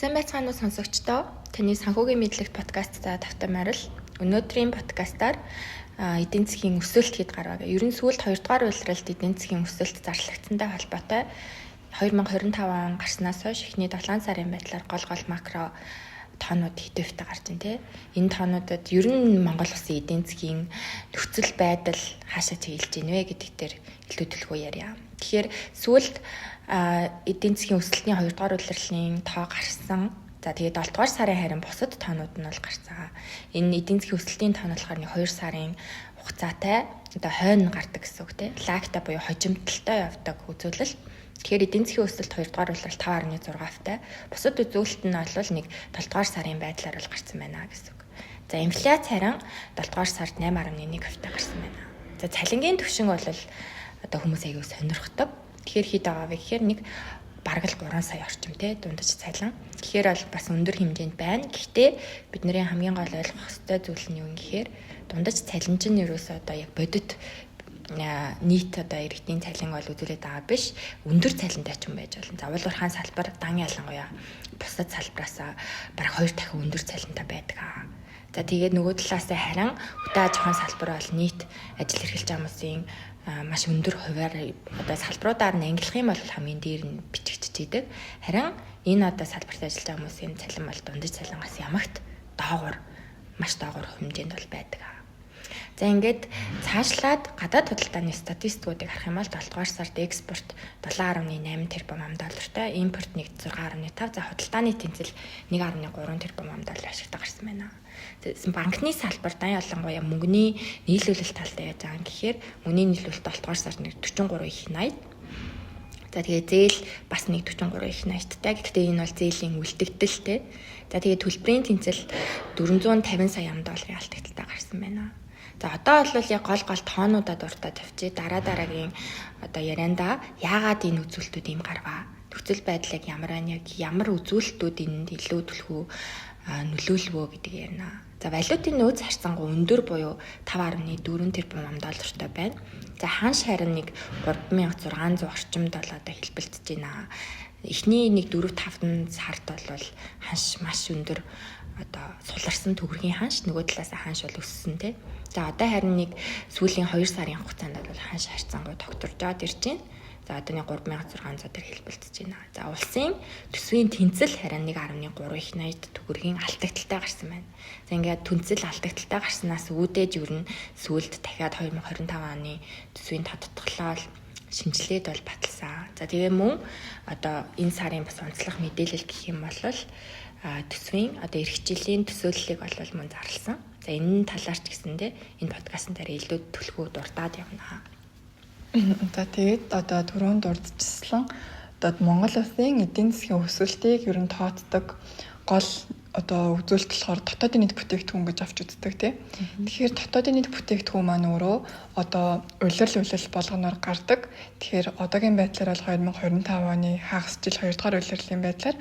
Сайн байцгаана уу сонсогчдоо. Таны санхүүгийн мэдлэгт подкастаа тавтамаар л өнөөдрийн подкастаар эдийн засгийн өсөлт хэд гарваа. Ер нь сүүлд 2 дугаар улиралд эдийн засгийн өсөлт зарлагдсантай холбоотой 2025 он гарснаас хойш эхний 7 сарын байдлаар гол макро тоонууд хэдвэхтэй гарч байна те. Энэ тоонуудад ер нь Монгол улсын эдийн засгийн нөхцөл байдал хаашаа чиглэж байна вэ гэдэг дээр илүү төлөвлөгөө ярья. Тэгэхээр сүүлд эдийн засгийн өсөлтний 2 дугаар улирлын тоо гарсан. За тэгээд 7 дугаар сарын харин бусад тоонууд нь бол гарсан. Энэ эдийн засгийн өсөлтийн тоон болохоор 2 сарын хугацаатай одоо хойно гардаг гэсэн үг тийм. Лагта буюу хожимдолтой явдаг үзүүлэлт. Тэгэхээр эдийн засгийн өсөлт 2 дугаар улирал 5.6%-тай. Бусад үзүүлэлт нь бол нэг 7 дугаар сарын байдлаар л гарсан байна гэсэн үг. За инфляц харин 7 дугаар сард 8.1%-тай гарсан байна. За цалингийн түвшин бол одоо хүмүүс аягүй сонирхдог. Тэгэхээр хэд байгаа вэ гэхээр нэг бараг л 3 сая орчим те дундаж цалин. Тэгэхээр бол бас өндөр хэмжээнд байна. Гэхдээ бидний хамгийн гол ойлгох ёстой зүйл нь юу юм гэхээр дундаж цалин чинь ерөөсөө одоо яг бодит нийт одоо иргэдийн цалин бол үзүүлээд байгаа биш. Өндөр цалинтай ч юм байж болно. За уулуурхаан салбар дан ялангуяа бусад салбараасаа бараг 2 дахин өндөр цалинтай байдаг аа. За тэгээд нөгөө талаасаа харин хөдөө аж ахуйн салбар бол нийт ажил эрхэлж байгаа хүмүүсийн маш өндөр хувиар одоо салбаруудаар нь ангилах юм бол хамгийн дээр нь бичигдчихэд. Харин энэ одоо салбарт ажиллаж байгаа хүмүүсийн цалин бол дундаж цалингаас ямагт маш доогуур хэмжээнд бол байдаг. За ингээд цаашлаад гадаад худалдааны статистикуудыг харах юм бол 7 дугаар сард экспорт 7.8 тэрбум $, импорт нэг 6.5, за худалдааны тэнцэл 1.3 тэрбум $, ашигтай гарсан байна. Банкны салбар дан ялангуяа мөнгөний нийлүүлэлт талтай яаж байгаа юм гэхээр мөнгөний нийлүүлэлт 7 дугаар сард нэг 43 их 80. За тэгээ зээл бас нэг 43 их 80-тай. Гэхдээ энэ бол зээлийн үлдэгдэлтэй. За тэгээ төлбөрийн тэнцэл 450 сая $-ын алдагталтай гарсан байна. За одоо бол яг гол тоонуудад уртаа тавьчих. Дараагийн одоо ярианда яагаад энэ үзүүлэлтүүд ийм гарваа? Нөхцөл байдлыг ямар үзүүлэлтүүд энд илүү төлхөө нөлөөлвөө гэдэг ярина. За валютын нөөц харьцангуй өндөр буюу 5.4 тэрбум $-тай байна. За ханш харин нэг 3600 орчим $-тай хэлбэлцэж байна. Эхний нэг 4-5 сард бол ханш маш өндөр одоо суларсан төгрөгийн ханш, нөгөө талаас ханш бол өссөн тий. За одоо харин нэг сүүлийн 2 сарын хугацаанд бол ханш харьцангуй тогтворж аваад ирж байна. За одоо нэг 3600 дээр хэлбэлцэж байна. За улсын төсвийн тэнцэл харин 1.3 их 80 төгрөгийн алдагталтай гарсан байна. За ингээд тэнцэл алдагталтай гарснаас үүдээж ер нь сүүлд дахиад 2025 оны төсвийн тодтголоо шинжилээд бол баталсан. За тэгээ мөн одоо энэ сарын бас онцлог мэдээлэл гэх юм бол төсвийн одоо эх жилийн төсөөллийг бол мөн зарласан. За энэ талаар ч гэсэндээ энэ подкастн дээр илүү төлхөө дурдаад явна. За тэгээд одоо түрүүнд дурдчихсан одоо Монгол улсын эдийн засгийн өсөлтийг ер нь тооцдог гол одоо үзүүлэлт болохоор дотоодын нийт бүтээгдэхүүн гэж авч үздэг тийм. Тэгэхээр дотоодын нийт бүтээгдэхүүн маань өөрөө одоо улирал болгоноор гардаг. Тэгэхээр одоогийн байдлаар бол 2025 оны хагас жил 2 дугаар улирлын байдлаар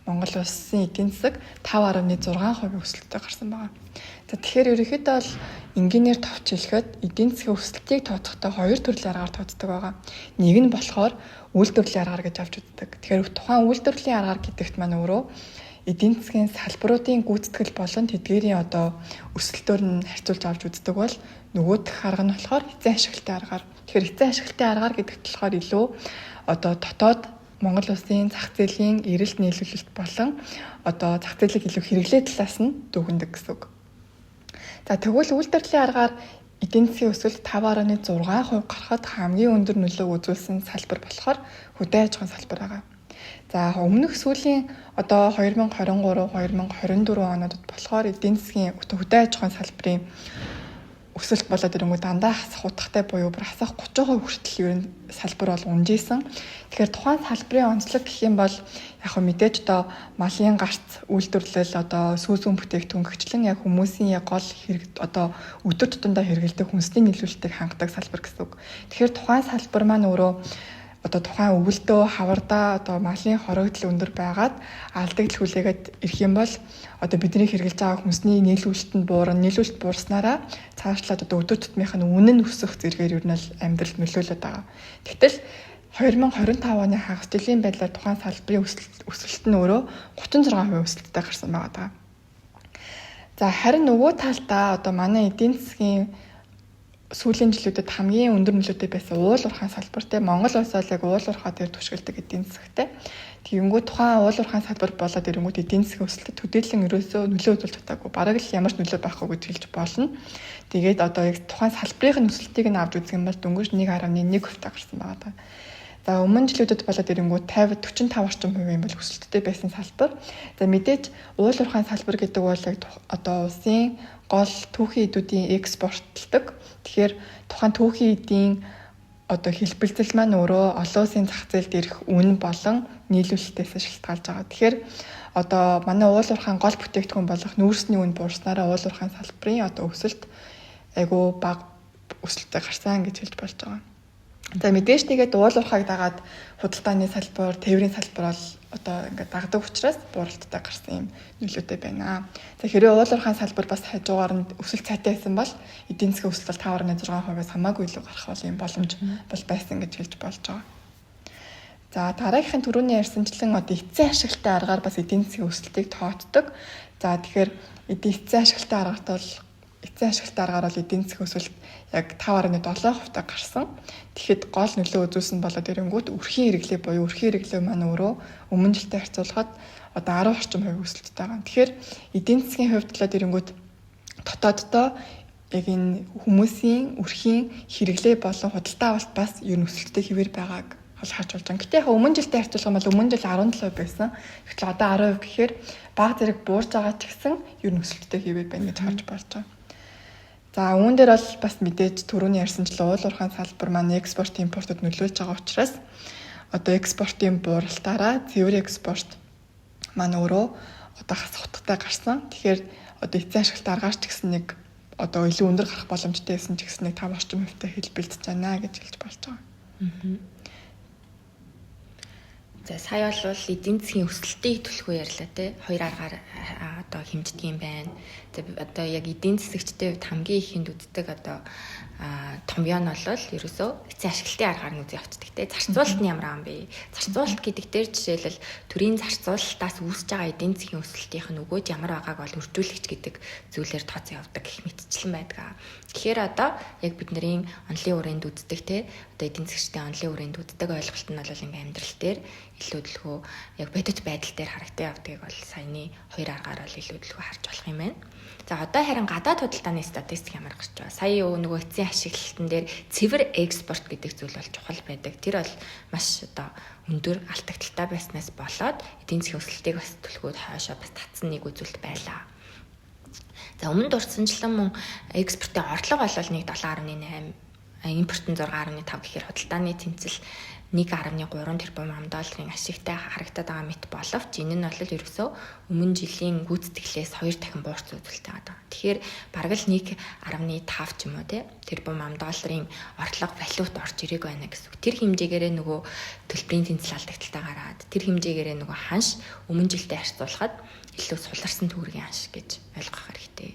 Монгол улсын эдийн засаг 5.6% өсөлттэй гарсан байна. За тэгэхээр ерөнхийдөө бол энгийнээр товч хэлэхэд эдийн засгийн өсөлтийг тооцохдоо 2 төрлийн аргаар тооцдог байгаа. Нэг нь болохоор үйлдвэрлэлийн аргаар гэж авч үздэг. Тэгэхээр тухайн үйлдвэрлэлийн аргаар гэдэгт маань өөрөө эдийн засгийн салбаруудын гүйцэтгэл болон тэдгээрийн одоо өсөлтөөр нь харьцуулж авч үздэг бол нөгөөх арга нь болохоор эзэн ашиглалтын аргаар. Тэгэхээр эзэн ашиглалтын аргаар гэдэгт болохоор илүү одоо дотоод Монгол улсын зах зээлийн эрэлт нийлүүлэлт болон одоо зах зээлийг илүү хэрэглээ талаас нь дүгнэдэг гэсэн үг. За тэгвэл үйлдвэрлэлийн аргаар эдийн засгийн өсөлт 5.6% гарахад хамгийн өндөр нөлөө үзүүлсэн салбар болохоор хөдөө аж ахуйн салбар байгаа. За өмнөх сүүлийн одоо 2023-2024 онуудад болохоор эдийн засгийн хөдөө аж ахуйн салбарын өсөлт болоод ирэнгүү дандаа хасах утгатай буюу хасах 30% хүртэл ер нь салбар бол унжижсэн. Тэгэхээр тухайн салбарын онцлог гэх юм бол яг мэдээж одоо малын гарц үйлдвэрлэл одоо сүүсүүн бүтээгдэхүүн гэгчлэн яг хүмүүсийн яг гол хэрэг одоо өдөр тутамдаа хэрэглэдэг хүнсний нийлүүлэлтийг хангадаг салбар гэсэн үг. Тэгэхээр тухайн салбар маань өөрөө одоо тухайн өвөлдөө хавардаа одоо малын хоригдол өндөр байгаад алдагдал хүлээгээд ирэх юм бол одоо бидний хэрэгжилж байгаа хүнсний нийлүүлэлтэнд нийлүүлэлт буурснараа цаашлаад одоо өдөр тутмынх нь үнэн өсөх зэрэгээр ер нь л амьдралд нөлөөлөд байгаа. Гэтэл 2025 оны хагас жилийн байдлаар тухайн салбарын өсөлт нь өөрөө 36% өсөлттэй гарсан байгаа. За харин нөгөө талдаа одоо манай эдийн засгийн сүүлийн жилүүдэд хамгийн өндөр нөлөөтэй байсан уул уурхайн салбар те Монгол улс бол яг уул уурхай дээр түшгэлдэг эдийн засгтай. Тэгэнгүүт тухайн уул уурхайн салбар болоод ирэнгүүт эдийн засгийн өсөлтөд төдийлөн ерөөсөө нөлөө үзүүлж чадаагүй. Бараг л ямар ч нөлөө байхгүй гэж хэлж болно. Тэгээд одоо яг тухайн салбарын өсөлтийг нь авч үзэх юм бол дөнгөж 1.1% гарсан байгаа. За өмнө жилүүдэд болоод ирэнгүүт 50-45 орчим хувийн бол өсөлттэй байсан салбар. За мэдээж уул уурхайн салбар гэдэг бол яг одоо улсын гол түүхийн эдүүдийн экспортлдог. Тэгэхээр тухайн түүхийн эдийн одоо хэлбэлзэл маань өөрөө олон улсын зах зээлд ирэх үн болон нийлүүлэлтээс шалтгаалж байгаа. Тэгэхээр одоо манай уул уурхайн гол бүтээгдэхүүн болох нүүрсний үн буурснараа уул уурхайн салбарын одоо өсөлт айгүй бага өсөлттэй гарсан гэж хэлж болж байгаа. За мэдээж тэгээд уул уурхайг дагаад худалдааны салбар, тээврийн салбар бол одоо ингээд дагдаг учраас бууралттай гарсан юм нөлөөтэй байна. За хэрэв уул уурхайн салбар бас хажуугаар нь өсөлт цайтай байсан бол эдийн засгийн өсөлт бол 5.6%-аас хамаагүй илүү гарах бол юм боломж бол байсан гэж хэлж болж байгаа. За дараагийнхын түрүүний ярьсанчлан одоо эцсийн ашигтай аргаар бас эдийн засгийн өсөлтийг тооцдог. За тэгэхээр эцсийн ашигтай аргаар бол эдийн засгийн өсөлт яг 5.7% гарсан. Тэгэхэд гол нөлөө үзүүлсэн болоод ирэнгүүт өрхийн хэрэглээ буюу өрхийн хэрэглээ маань өөрөө өмнө жилтэй харьцуулахад одоо 10 орчим хувь өсөлттэй байгаа. Тэгэхээр эдийн засгийн хувьд талаад ирэнгүүт дотооддоо яг энэ хүмүүсийн өрхийн хэрэглээ болон худалдаа авалт бас ер нь өсөлттэй хэвээр байгааг харж болж байгаа. Гэтэ яг өмнө жилтэй харьцуулах юм бол өмнө жил 17% байсан. Тэгэхээр одоо 10% гэхээр бага зэрэг буурж байгаа ч гэсэн ер нь өсөлттэй хэвээр байна гэж харж болж байгаа. За үүн дээр бол бас мэдээж түрүүний ярьсанчлан уул уурхайн салбар маань экспорт импортод нөлөөлж байгаа учраас одоо экспортын бууралтаараа цэвэр экспорт маань өөрөө одоо хасах утгатай гарсан. Тэгэхээр одоо эцсийн ашигтай аргаач ч гэсэн нэг одоо илүү өндөр гарах боломжтой байсан ч гэсэн нэг 5 орчим хувьтай хэлбэлдэж байна гэж хэлж болж байгаа. За сая бол эдийн засгийн өсөлтийг төлхөө ярьлаа те. Хоёр аргаар одоо хэмждэг юм байна. За одоо яг эдийн засагчдын хувьд хамгийн ихэнд үздэг одоо томьёо нь бол ерөөсөө эцсийн ашиглалтын аргаар нь үзий явцдаг те. Зарцуулалт нь ямар юм бэ? Зарцуулалт гэдэг дээр жишээлбэл төрийн зарцуулалтаас үүсэж байгаа эдийн засгийн өсөлтийнх нь өгөөж ямар байгааг бол үржүүлэгч гэдэг зүйлээр тооцоо явдаг гэх мэтчлэн байдаг. Тэгэхээр одоо яг бидний онлын хүрээнд үздэг те. Одоо эдийн засгчдын онлын хүрээнд үздэг ойлголт нь бол ингээм амьдрал дээр илүү төлхөө яг бодит байдал дээр харагдсан явдгийг бол саяны хоёр аргаар бол илүү төлхөө харж болох юм байна. За одоо харин гадаад худалдааны статистик ямар гарч байгаа. Сая нөгөө эцсийн ашиглалтын дээр цэвэр экспорт гэдэг зүйл бол чухал байдаг. Тэр бол маш одоо өндөр алдагдaltaй байснаас болоод эдийн засгийн өсөлтийг бас төлхөө хаашаа бас татсан нэг үзүүлэлт байлаа. За өмнө дурдсанчлан мөн экспортын орлого бол 1.7.8, импорт нь 6.5 гэхээр худалдааны тэнцэл 1.3 тэрбум $, ашигтай харагдаад байгаа мэт боловч энэ нь бол ерөөсөө өмнө жилийн гүйцэтгэлээс 2 дахин буурч үзүүлэлтэй байгаа. Тэгэхээр бараг л 1.5 ч юм уу тэрбум $-ын орлого валют орж ирэх байна гэсэн. Тэр хэмжээгээрээ нөгөө төлбөрийн тэнцэл алдагдaltaй гараад тэр хэмжээгээрээ нөгөө ханш өмнө жилтэй харьцуулахад илүү суларсан төгрөгийн ханш гэж ойлгох хэрэгтэй.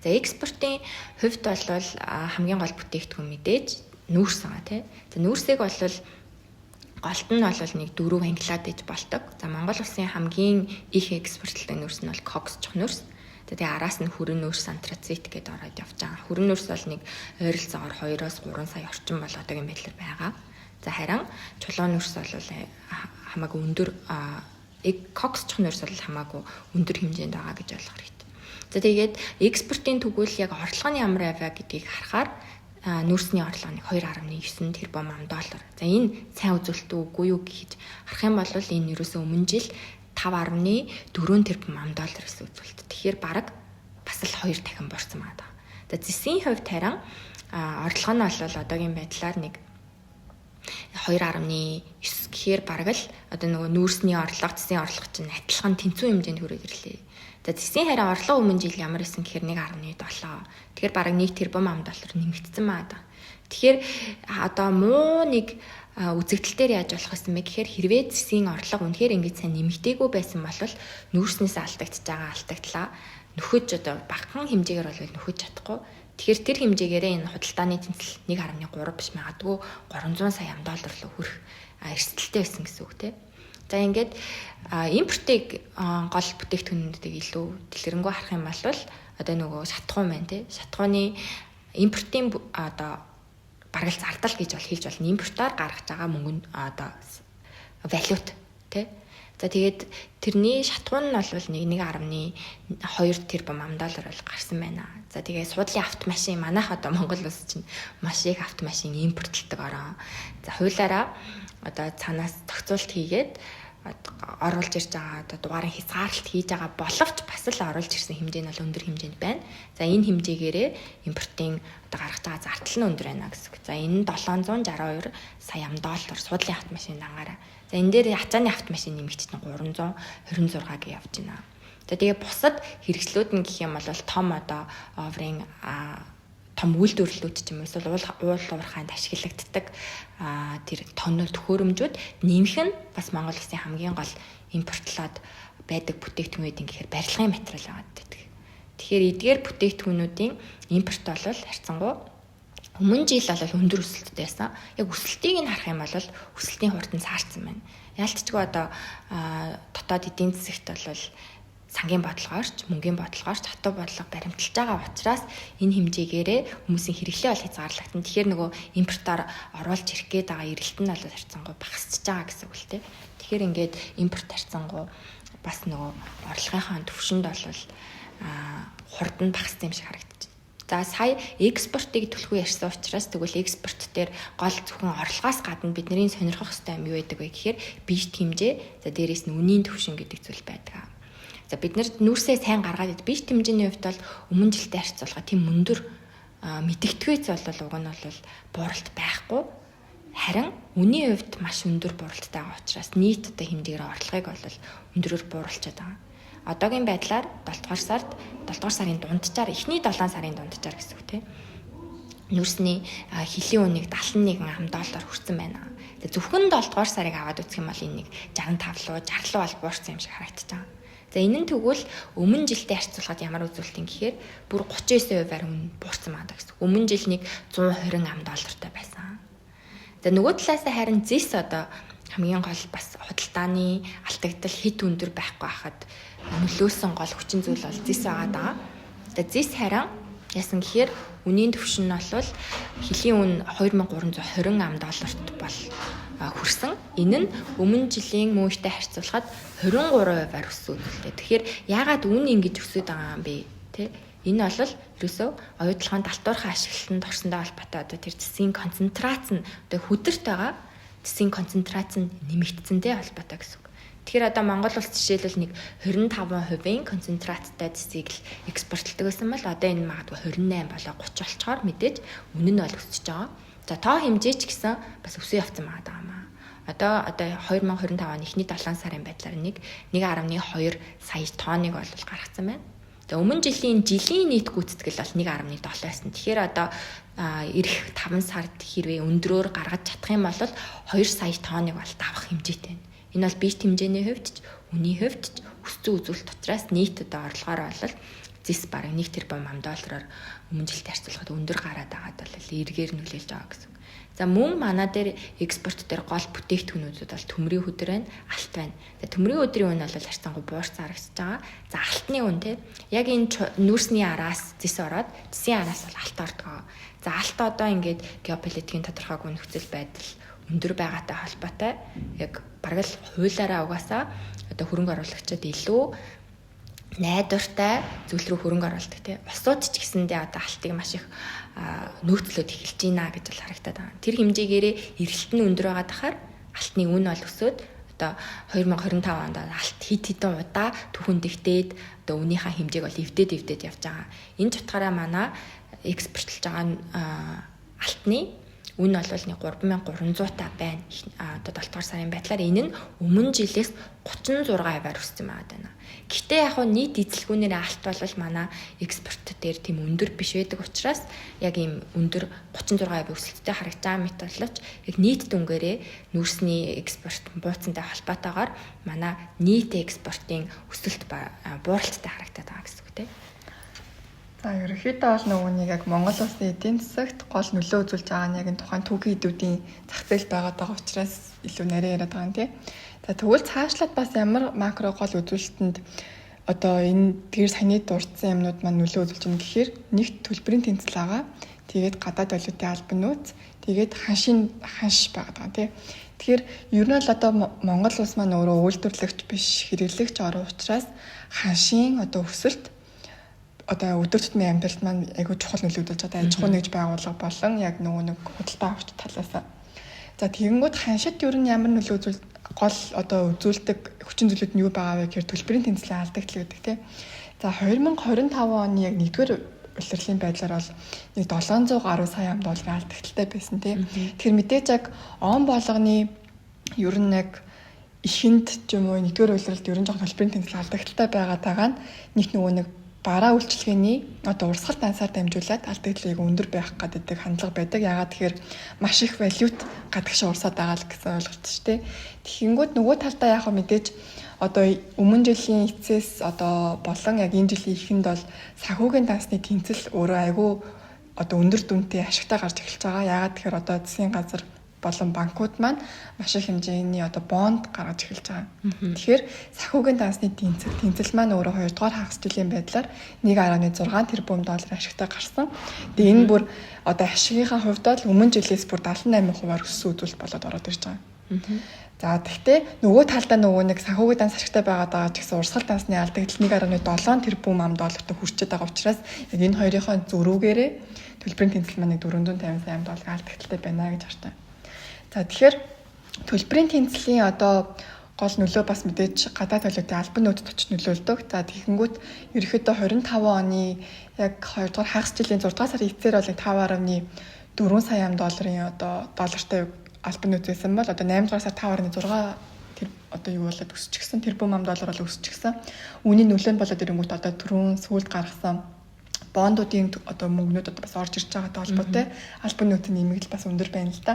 За экспортын хувьд бол хамгийн гол бүтээгдэхүүн мэдээж нүүрс байгаа тийм. За нүүрсийг бол голт нь бол нэг 4 ангилаад иж болдог. За Монгол улсын хамгийн их экспортлдог нүүрс нь бол кокс чох нүүрс. Тэгээ араас нь хүрэн нүүрс антрацит гэдээ ороод явж байгаа. Хүрэн нүүрс бол нэг ойролцоогоор 2-3 сая орчим бол одоогийн байдлаар байгаа. За харин чулуун нүүрс бол хамаагүй өндөр кокс чох нүүрс бол хамаагүй өндөр хэмжээнд байгаа гэж ойлгох хэрэгтэй. За тэгээд экспортын тэгвэл яг орлогын ямар аваа гэдгийг харахаар нүүрсний орлого нь 2.9 тэрбум $. За энэ сайн үзүүлэлт үгүй юу гэж харах юм бол энэ ерөөсөө өмнө жил 5.4 тэрбум $. гэсэн үзүүлэлт. Тэгэхээр бараг бас л 2 дахин буурсан байгаа. За зэсийн хувьд харин орлого нь бол одоогийн байдлаар нэг 2.9 гэхээр бараг л одоо нөгөө нүүрсний орлого, зэсийн орлого чинь адилхан тэнцүү хэмжээнд хүрээд ирлээ. За зэсийн харин орлого өмнө жил ямар байсан гэхээр 1.7. Тэгэхээр бараг 1 тэрбум $, нэмэгдсэн байна. Тэгэхээр одоо муу нэг үзэгдэлтээр яаж болох юм бэ гэхээр хэрвээ зэсийн орлого үнэхээр ингэж сайн нэмэгдээгүй байсан бол нүүрснээс алдагдж байгаа алдагдлаа нөхөж одоо багахан хэмжээгээр бол нөхөж чадахгүй. Тэгэхээр тэр хэмжээгээрээ энэ худалдааны тэнцэл 1.3 биш магадгүй $300 сая руу хүрэх эрсдэлтэй байсан гэсэн үг тий. За ингээд импортыг гол бүтээгдэхүүнүүдийг илүү дэлгэрэнгүй харах юм бол одоо нөгөө шатхуун байна тий. Шатхууны импортын одоо бараг л зардал гэж бол хэлж болно. Импортоор гаргаж байгаа мөнгө одоо валют тий. За тэгээд тэрний шатхуун нь бол 1.2 тэрбум $1 бол гарсан байна. За тэгээд суудлын автомашин манайх одоо Монгол улс чинь маш их автомашин импортлдог ороо. За хуулаараа одоо цаанаас зохицуулт хийгээд оруулж ирж байгаа одоо дугаарын хязгаарлалт хийж байгаа боловч бас л оруулж ирсэн хэмжээ нь бол өндөр хэмжээнд байна. За энэ хэмжээгээрээ импортын одоо гаргаж байгаа зардал нь өндөр байна гэсэн үг. За энэ нь $762 сая суудлын автомашин дангаараа. За энэ дээр ачааны автомашин нэмэгдсэн 326 г явж байна. За тэгээ бусад хэрэгслүүд нь гэх юм бол том одоо оврын том үйлдвэрлэлүүд ч юм уу эсвэл уул уурхайнд ашиглагддаг тэр тоног төхөөрөмжүүд нэмэх нь бас Монгол улсын хамгийн гол импортлоод байдаг бүтээгдэхүүнүүд гэхээр барилгын материал байдаг. Тэгэхээр эдгээр бүтээгдэхүүнүүдийн импорт бол харьцангуй өмнө жил бол өндөр өсөлттэй байсан. Яг өсөлтийг нь харах юм бол өсөлтийн хурд нь саарсан байна. Яалтчгүй одоо дотоод эдийн засагт бол сангийн бодлогоорч, мөнгөний бодлогоорч хатуу бодлого баримталж байгаа учраас энэ хэмжээгээрээ хүмүүсийн хэрэглээ бол хязгаарлагдсан. Тэгэхээр нөгөө импортоор оруулж ирэх гээд байгаа эрэлт нь бол харьцангуй багасч байгаа гэсэн үг л дээ. Тэгэхээр ингээд импорт харьцангуй бас нөгөө орлогынхаа түвшинд бол хурд нь багассан юм шиг харагдаж байна. За сая экспортыг түлхүү ярьсан учраас тэгвэл экспорт дээр гол зөвхөн орлогоос гадна бидний сонирхох ёстой юм юу байдаг вэ гэхээр бишт хэмжээ, за дээрээс нь үнийн түвшин гэдэг зүйл байдаг. За бид нар нүүрсээ сайн гаргаад бишт хэмжээний хувьд бол өмнө жилтэй харьцуулахад тийм өндөр мэдэгдэхүйц бол уг нь бол бууралт байхгүй. Харин үнийн хувьд маш өндөр бууралттай байгаа учраас нийт одоо хэмжээгээр орлогыг бол өндөрөөр бууруулчихад байгаа. Одоогийн байдлаар 7 дугаар сарын дунджаар эхний 7 сарын дунджаар гэсэн үг тийм. Нүүрсний хилийн үнийг $71 хүрсэн байна. Тэгээ зөвхөн 7 дугаар сарыг аваад үзэх юм бол энийг 65 руу 60 руу бол буурсан юм шиг харагдаж байгаа. За энэ нь тэгвэл өмнө жилтэй харьцуулахад ямар үзүүлэлт гэхээр бүр 39%-аар буурсан байна гэсэн. Өмнө жил нэг $120 байсан. За нөгөө талаасаа харин зис одоо хамгийн гол бас худалдааны алдагдал хэд өндөр байхгүй хахад нөлөөсөн гол хүчин зүйл бол зис байгаа даа. За зис харин яасан гэхээр үнийн түвшин нь бол хилийн үн $2320 бол хүрсэн. Энэ нь өмнө жилийн мөнхтэй харьцуулахад 23%-аар өссөн үлдээ. Тэгэхээр яагаад үн ингэж өсөд байгаа юм бэ? Тэ? Энэ бол ерөөсөө оюутлахын далдуурхаа ашиглалтанд орсондоо холбоотой одоо тэр зэсийн концентрац нь одоо хөдөрт байгаа зэсийн концентрац нь нэмэгдсэнтэй холбоотой гэсэн үг. Тэгэхээр одоо Монгол улс жишээлбэл нэг 25% концентраттай зэсийг л экспортлдог байсан бол одоо энэ магадгүй 28 болоо 30 болчоор мэдээж үнэ нь бол өсөж байгаа. За тоо хэмжээ ч гэсэн бас өсөө явцсан байгаа юм аа. Одоо 2025 оны эхний 7 сарын байдлаар 1.2 сая тонныг бол гаргацсан байна. За өмнө жилийн нийт гүйцэтгэл бол 1.7 байсан. Тэгэхээр одоо ирэх 5 сард хэрвээ өндрөөр гаргаж чадах юм бол 2 сая тонныг бол давах хэмжээтэй байна. Энэ бол бишт хэмжээний хувьд ч, үнийн хувьд ч өссөн үзүүлэлт учраас нийт одоо орлогоор бол зис бараг $1 тэрбум өмнө жилтэй харьцуулахад өндөр гараад байгаад бол эргээр нөлөөлж байгаа гэсэн. За мөн манай дээр экспорт дээр гол бүтээгдэхүүнүүд бол төмрийн хөдөр байна, алт байна. За төмрийн өдрийн үн бол харьцангуй буурсан харагдаж байгаа. За алтны үн те яг энэ нүүрсний араас зис ороод зисийн араас бол алт ордог. За алт одоо ингээд геополитикийн тодорхойгүй нөхцөл байдал өндөр байгаатай холбоотой яг бараг л хуулаараа угаасаа одоо хөрөнгө оруулагчид илүү найдвартай зүйл рүү хөрөнгө оруулдаг тийм. Усууд ч гэсэндээ одоо алтыг маш их нөөцлөд эхэлж байна гэж бол харагдаад байгаа. Тэр хэмжээгээрээ эрэлт нь өндөр байгаа дахаар алтны үн бол өсөөд одоо 2025 онд алт хэдэн удаа түүхэндэгдээд одоо үнийхээ хэмжээг бол эвдээд явж байгаа. Энэ ч утгаараа манай экспортлж байгаа алтны үн бол 3300 та байна. Одоо 7 дугаар сарын байдлаар энэ нь өмнө жилээс 36%-аар өссөн байна. Гэхдээ яг нь нийт эзлэгүүнээр алт бол манай экспорт дээр тийм өндөр биш байдаг учраас яг ийм өндөр 36% өсөлттэй харагдаж байгаа мэт боловч яг нийт дүнгээрээ нүүрсний экспорт бууцантай холбоотойгоор манай нийт экспортын өсөлт бууралттай харагдаад байгаа гэсэн үг тийм. За ерөнхийдөө бол нөгөө нэг яг Монгол улсын эдийн засагт гол нөлөө үзүүлж байгаа нь яг энэ тухайн түүхийн эдүүдийн зах зээл байгаа учраас илүү нарийн яриад байгаа юм тий. За тэгвэл цаашлаад бас ямар макро гол үзүүлэлтэнд одоо энэ тэр саяны дурдсан юмнууд маань нөлөө үзүүлж байгаа гэхээр нэгт төлбөрийн тэнцэл байгаа. Тэгээд гадаад валютын албан нууц, тэгээд ханш байгаа тий. Тэгэхээр ер нь бол одоо Монгол улс маань өөрөө үйлдвэрлэгч биш, хэрэглэгч орн учраас ханшийн одоо өсөлт одоо өдөр тутмын амьдралд маань айгүй чухал нөлөө үзүүлж байгаа. Аж ахуй нэгж байгууллага болон яг нөгөө нэг худалдаа авагч талаас. За тэгэнгүүт ханшид ер нь ямар нөлөө үзүүл гол одоо үзүүлдэг хүчин зүйлүүд нь юу байгаа вэ гэхээр төлбөрийн тэнцлийн алдагдал гэдэг тийм. За 2025 оны яг 1-р улирлын байдлаар бол нэг 700 гаруй сая долларын алдагдaltaй байсан тийм. Тэгэхээр мэдээж яг он болгоны ер нь яг ихэнд ч юм уу 1-р улирлд ер нь жоохон төлбөрийн тэнцэл алдагдaltaй байгаатайгаа нэг нөгөө нэг бараа үйлчилгээний одоо урсгалт ансаар дамжуулаад алдагдлыг өндөр байх гэдэг хандлага байдаг. Яагаад тэгэхээр маш их валют гадагш урсаад байгаа л гэсэн ойлголт шүү дээ. Тэгэнгүүт нөгөө талдаа яг мэдээж одоо өмнө жилийн эцэс одоо болон яг энэ жилийн эхэнд бол санхүүгийн дансны тэнцэл өөрөө айгүй одоо өндөр дүнтэй ашигтай гарч эхэлж байгаа. Яагаад тэгэхээр одоо засгийн газар болон банкуд маань маш их хэмжээний одоо бонд гаргаж эхэлж байгаа. Тэгэхээр санхүүгийн дансны тэнцэл маань өөрөө 2-р хагас жилийн байдлаар 1.6 тэрбум долларын ашигтай гарсан. Тэгээ энэ бүр одоо ашигынхаа хувьд бол өмнө жилээс бүр 78%-аар өссөн үзүүлэлт болоод ороод ирж байгаа. За тэгтээ нөгөө талдаа нөгөө нэг санхүүгийн данс ашигтай байгаа ч гэсэн урсгал дансны алдагдал 1.7 тэрбум доллартай хүрчээд байгаа учраас яг энэ хоёрынхоо зөрүүгээрээ төлбөрийн тэнцэл маань 458 долларын алдагдaltaй байна гэж хартай. За тэгэхээр төлбөрийн тэнцлийн одоо гол нөлөө бас мэдээж гадаад валютын албан нөөцөд очиж нөлөөлдөг. За тэгэнгүүт ерөнхийдөө 25 оны яг 2 дугаар хагас жилийн 6 дугаар сарын эцсээр бол 5.4 сая долларын одоо доллартай албан нөөц байсан бол одоо 8 дугаар сар 5.6 тэр одоо юу болоод өсчихсэн тэрбум доллар бол өсчихсэн. Үүний нөлөө нь болоод ирэнгүүт одоо түрүүн сүүлд гаргасан бондуудын одоо мөнгнүүд одоо бас орж ирж байгаатай холбоотой албан нөөцийн нэмэгдэл бас өндөр байна л да.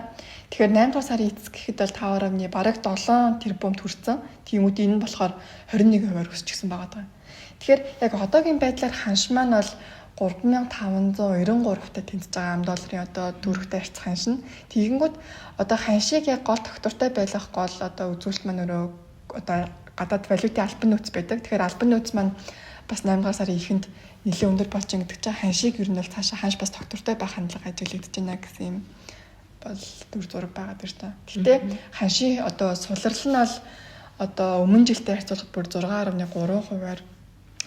Тэгэхээр 8 дугаар сарын эцэс гэхэд бол 5.1 бараг 7 тэрбумд хүрсэн. Тиймүүд энэ нь болохоор 21%-аар өсчихсөн байгаа. Тэгэхээр яг одоогийн байдлаар ханш маань бол 3593-тай тэнцэж байгаа долларын одоо төрхтэй харьцах ханш нь. Тэгэнгүүт одоо ханшийг яг гол тогтвортой байлгах гол одоо үзүүлэлт маань өөрөө одоо гадаад валютын албан нөөц байдаг. Тэгэхээр албан нөөц маань бас 8 дугаар сарын эхэнд нэлээд өндөр болж байгаа гэдэг чинь ханшийг ер нь бол цаашаа ханш бас тогтвортой байх хандлага ажиглагдаж байна гэсэн юм бол дүр зураг байгаа дэр та. Гэтэ ханшийн одоо сулрал нь бол одоо өмнө жилтэй харьцуулахад бүр 6.3%-аар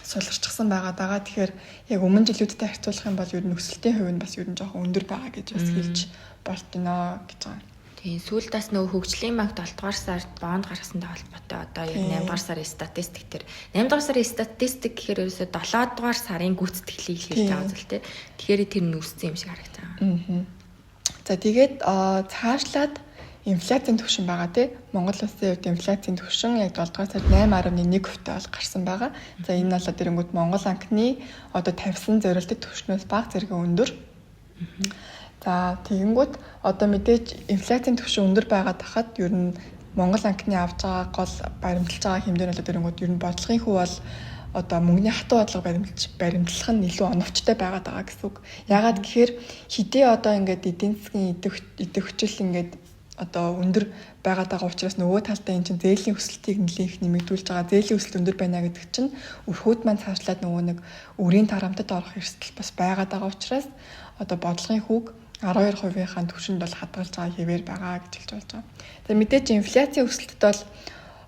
суларчсан байгаа даа. Тэгэхээр яг өмнө жилүүдтэй харьцуулах юм бол ер нь өсөлтийн хувь нь бас ер нь жоохон өндөр байгаа гэж бас хэлж болтно гэж байгаа. Тийм сүүлд бас нөгөө хөгжлийн банк 7 дугаар сард бонд гаргасантай холбоотой одоо яг 8 дугаар сарын статистик төр 8 дугаар сарын статистик гэхээр ерөөсө 7 дугаар сарын гүйцэтгэлийг хэлж байгаа зүйл те. Тэгэхээр тэр нь өссөн юм шиг харагдаж байгаа. За тэгээд цаашлаад инфляцийн түвшин байгаа тий. Монгол улсын хувьд инфляцийн түвшин яг 7 дугаар сард 8.1%-тэй бол гарсан байгаа. За энэ бол тэрэнгүүт Монгол анхны одоо тавьсан зорилттой түвшнээс бага зэрэг өндөр. За тэгэнгүүт одоо мэдээж инфляцийн түвшин өндөр байгаад хахад ер нь Монгол анхны авж байгаа гол баримталж байгаа хэмжээ нь тэрэнгүүт ер нь бодлогын хүү бол одоо мөнгөний хатуу бодлого баримтлах нь илүү оновчтой байгаад байгаа гэсэн үг. Яагаад гэхээр хэдий одоо ингээд эдийн засгийн идэвхжил ингээд одоо өндөр байгаад байгаа учраас нөгөө талдаа эн чинь зээлийн өсөлтийг нэлээх нэмэгдүүлж байгаа. Зээлийн өсөлт өндөр байна гэдэг чинь өрхүүд маань цаашлаад нөгөө нэг өрийн тарамтад орох эрсдэл бас байгаад байгаа учраас одоо бодлогын хүүг 12%-ийн түвшинд бол хадгалж байгаа хэвээр байгаа гэж хэлж болж байгаа. За мэдээж инфляцийн өсөлтөд бол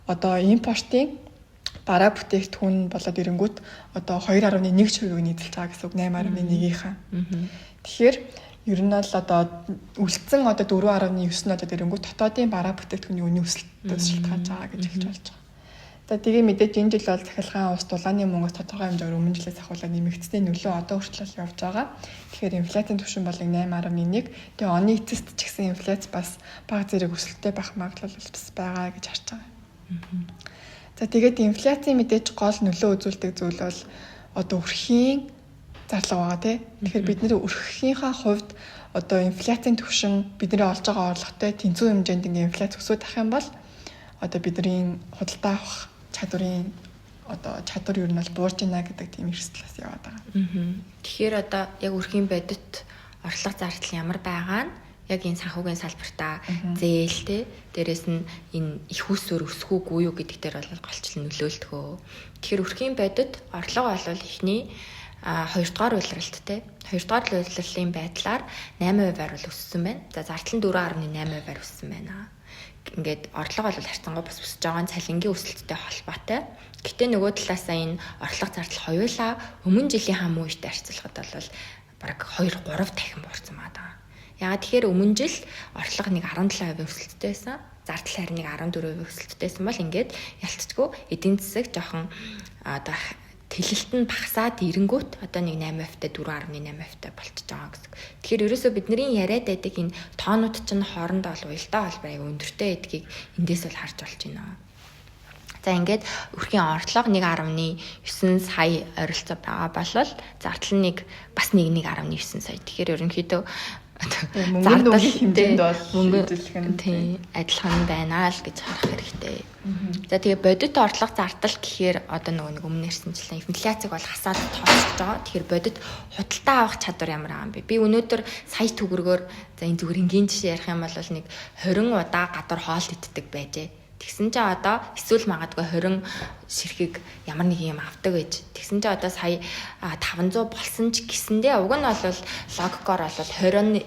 одоо импортын бараа бүтээгдэхүүн болоод ирэнгүүт одоо 2.1% нийцэлж байгаа гэсэн үг 8.1-ийнхаа. Тэгэхээр ер нь бол одоо үлдсэн одоо 4.9 нь одоо ирэнгүүт дотоодын бараа бүтээгдэхүүний үнийн өсөлтөд шалтгаалж байгаа гэж хэлж болж байгаа. За тэгээ мэдээж энэ жил бол захиргаан улс дулааны мөнгөс тодорхой хэмжээгээр өмнө жилээс ахуулаад нэмэгдсэний нөлөө одоо хүртэл явж байгаа. Тэгэхээр инфляцийн түвшин бол 8.1. Тэгээ оны эцэст ч гэсэн инфляц бас бага зэрэг өсөлттэй байх магадлал бас байгаа гэж харж байгаа. За тэгээд инфляцийн мэдээж гол нөлөө үзүүлдэг зүйл бол одоо өрхийн зарлага байгаа тий. Тэгэхээр бид нэр өрхийнхаа хувьд одоо инфляцийн түвшин бидний олж байгаа орлоготой тэнцүү хэмжээнд инфляц өсөж ах юм бол одоо бидний худалдаа авах чадварын одоо чадвар ер нь бол буурж байна гэдэг тийм эрсдлээс яваад байгаа. Тэгэхээр одоо яг өрхийн бодит орлого зардал ямар байгаа нь яг энэ санхүүгийн салбартаа зээлтэй дээрэс нь энэ их усөр өсөхүүгүй юу гэдэг дээр бол голчлон нөлөөлдгөө. Тэгэхээр өрхийн бодит орлого бол эхний 2 дугаар улиралттай. 2 дугаар улирлын байдлаар 8%-аар бол өссөн байна. За зардал нь 4.8%-аар өссөн байна. Ингээд орлого бол харьцангуй бас өсөж байгаа цалингийн өсөлттэй холбоотой. Гэтэ нөгөө талаасаа энэ орлого зардал хоёулаа өмнө жилийн хамт үетэй харьцуулахад бол бараг 2-3 дахин буурсан байгаа. Яагаад тэгэхээр өмнө жил орлого нэг 17% өсөлттэй байсан. Зардал харин нэг 14% өсөлттэй байсан бол ингээд ялцчгүй эдийн засаг жоохон одоо тэлэлт нь багасаад ирэнгүүт одоо нэг 8%-тай 4.8%-тай болчихж байгаа гэсэн. Тэгэхээр ерөөсөө бидний яриад байдаг энэ тоонууд чинь хоорондоо бол уялдаа холбоо аяга өндөртэй гэдгийг эндээс бол харж болж байна. За ингээд өрхийн орлого 1.9 сая ойролцоо байгаа болол зардал нь нэг бас 1.9 сая. Тэгэхээр ерөнхийдөө зардал хэмжээнд бол мөнгө тийм адилхан байна л гэж харах хэрэгтэй. За тэгээ бодит орлого зардал гэхээр одоо нэг өмнө ярьсанчлан инфляцийг бол хасаад тооцож байгаа. Тэгэхээр бодит худалдаа авах чадвар ямар байгаа юм бэ? Би өнөөдөр сая төгрөгөөр за энэ зүгээр энгийн жишээ ярих юм бол нэг 20 удаа гадар хоол иддэг байжээ. Тэгсэн чинь одоо эсвэл магадгүй 20 ширхэг ямар нэг юм авдаг гэж. Тэгсэн чинь одоо сая 500 болсон ч гэсэндээ уг нь бол логикоор бол 20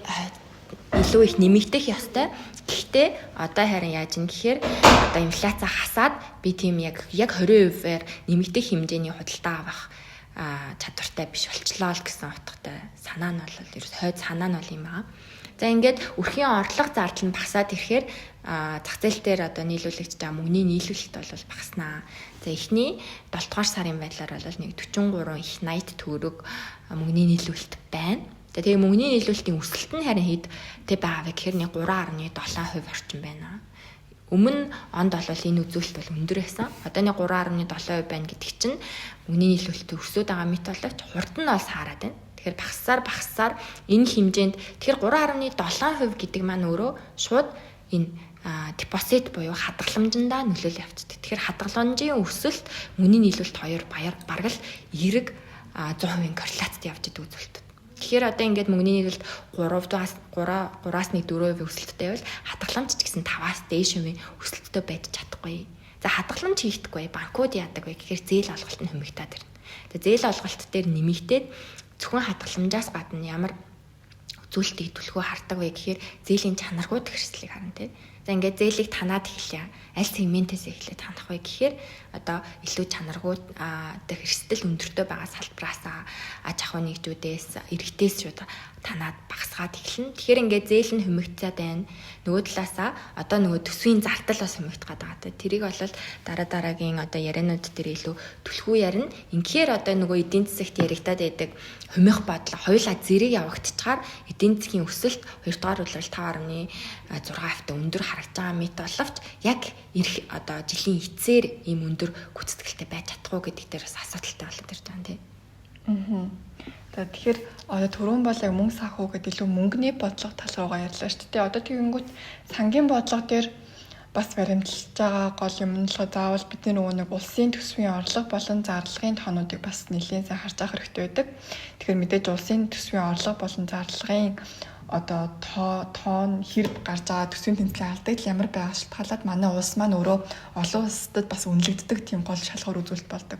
илүү их нэмэгдэх ёстой. Гэхдээ одоо харин яаж юм гэхээр одоо инфляци хасаад би тийм яг 20%-аар нэмэгдэх хэмжээний худалдаа авах чадвартай биш болчлоо л гэсэн утгатай санаа нь бол ерөөс хойд санаа нь бол юм байна. За ингээд өрхийн орлого зардал нь багасаад ирэхээр зах зээл дээр одоо нийлүүлэгч та мөнгөний нийлүүлэлт бол багаснаа. За эхний 7 дугаар сарын байдлаар бол нэг 43 их 80 төгрөг мөнгөний нийлүүлэлт байна. За тэгээ мөнгөний нийлүүлэлтийн өсөлт нь харин хэд тэ байгаа вэ гэхээр нэг 3.7% орчим байна. Өмнө онд бол энэ үзүүлэлт бол өндөр байсан. Одоо нэг 3.7% байна гэдэг чинь мөнгөний нийлүүлэлт өсөд байгаа мэт боловч хурд нь бол саарад байна. Тэгэхээр багасаар энэ хэмжээнд тэгэхээр 3.7% гэдэг маань өөрөө шууд энэ депозит буюу хадгаламжиндаа нөлөөлөл явцдаг. Тэгэхээр хадгаламжийн өсөлт мөнгөний нийлүүлэлт хоёр бараг л эерэг 100% корреляцд явж идэг үзүүлэлт. Тэгэхээр одоо ингээд мөнгөний нийлүүлэлт 3-аас 4% өсөлттэй бол хадгаламж ч гэсэн 5-аас дээш хувийн өсөлттэй байж чадахгүй. За хадгаламж хийхдэггүй банкуд яадаг вэ гэхээр зээл олголт нь хэмэгтээд ирнэ. Тэгээ зээл олголт дээр нэмэгдээд зөвхөн хадгаламжаас гадна ямар үзүүлэлтийг төлөхөө хардаг вэ гэхээр зээлийн чанаргууд хэрэгслийг харна тийм. За ингээд зээлийг танаад эхлэе. Аль сегментээс эхлээд ханах вэ гэхээр одоо илүү чанаргууд хэрэгсэл өндөртэй байгаа салбараас аж ахуй нэгжүүдээс иргэдээс шууд танаад багасгаад эхэлнэ. Тэгэхээр ингээд зээл нь хэмэгцээд байна. Нөгөө талаасаа одоо нөгөө төсвийн зардал бас хэмэгдэх гэдэг. Тэрийг бол дараагийн одоо ярианууд дээр илүү түлхүү ярина. Инхээр одоо нөгөө эдийн засагт яригадаад байдаг хумих бодлого хоёулаа зэрэг явагдчихаар эдийн засгийн өсөлт 2 дугаар улирал 5.6% өндөр харагдж байгаа мэт боловч яг ирэх одоо жилийн эцээр ийм өндөр гүйцэтгэлтэй байж чадахгүй гэдэг дээр бас асуудалтай болоод ирж байгаа тийм. За тэгэхээр одоо түрүүн бол яг мөнгө санхүү гэдэг илүү мөнгөний бодлого тал руугаа ярьлаа шүү дээ. Одоо тэгэнгүүт сангийн бодлого дээр бас баримталж байгаа гол юм нь л заавал бидний нөгөө нэг улсын төсвийн орлого болон зарлагын тоонуудыг бас нэлээд сайн харж авах хэрэгтэй байдаг. Тэгэхээр мэдээж улсын төсвийн орлого болон зарлагын одоо тоон хэрэг гарч байгаа төсвийн тэмцээн алдагдал ямар байгаа шалтгаалаад манай улс маань өөрөө олон улсад бас үнэлэгддэг тийм гол шалгуур үзүүлэлт болдог.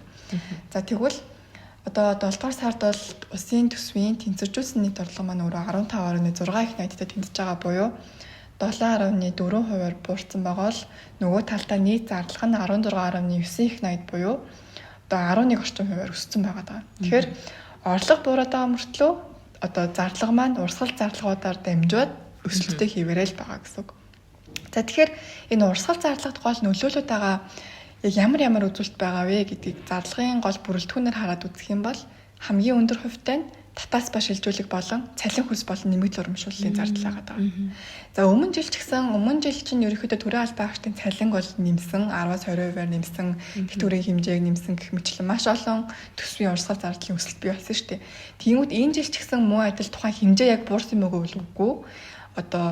За тэгвэл одоо 7 дугаар сард бол улсын төсвийн тэнцвэржүүлсэн нийт орлого маань өөрөө 15.6 их найдтай тэнцэж байгаа буюу 7.4%-аар буурсан байгаа л нөгөө талдаа нийт зарлага нь 16.9 их найд буюу одоо 11 орчим хувиар өссөн байгаа даа. Тэгэхээр орлого буураад байгаа мөртлөө одоо зарлага маань урсгал зарлагуудаар дамжуулаад өсөлттэй хийвэрэй л байгаа гэсэн үг. За тэгэхээр энэ урсгал зарлагт гол нөлөөлөд байгаа яг ямар үзүүлэлт байгаа вэ гэдгийг зарлагын гол бүрэлдэхүүнээр хараад үзэх юм бол хамгийн өндөр хувьтай нь татаас ба шилжүүлэг болон цалин хөлс болон нэмэгдэл урамшууллын зардал байгаа. За өмнө жил чинь ерөнхийдөө төрийн албан агчдын цалин бол нэмсэн 10-аас 20%-аар нэмсэн, тэтгэврийн хэмжээг нэмсэн гэх мэтчлэн маш олон төсвийн урсгал зардлын өсөлт бий болсон шүү дээ. Тиймүүд энэ жил ч гэсэн муу адил тухайн хэмжээ яг буурсан мөгөө үгүй. Одоо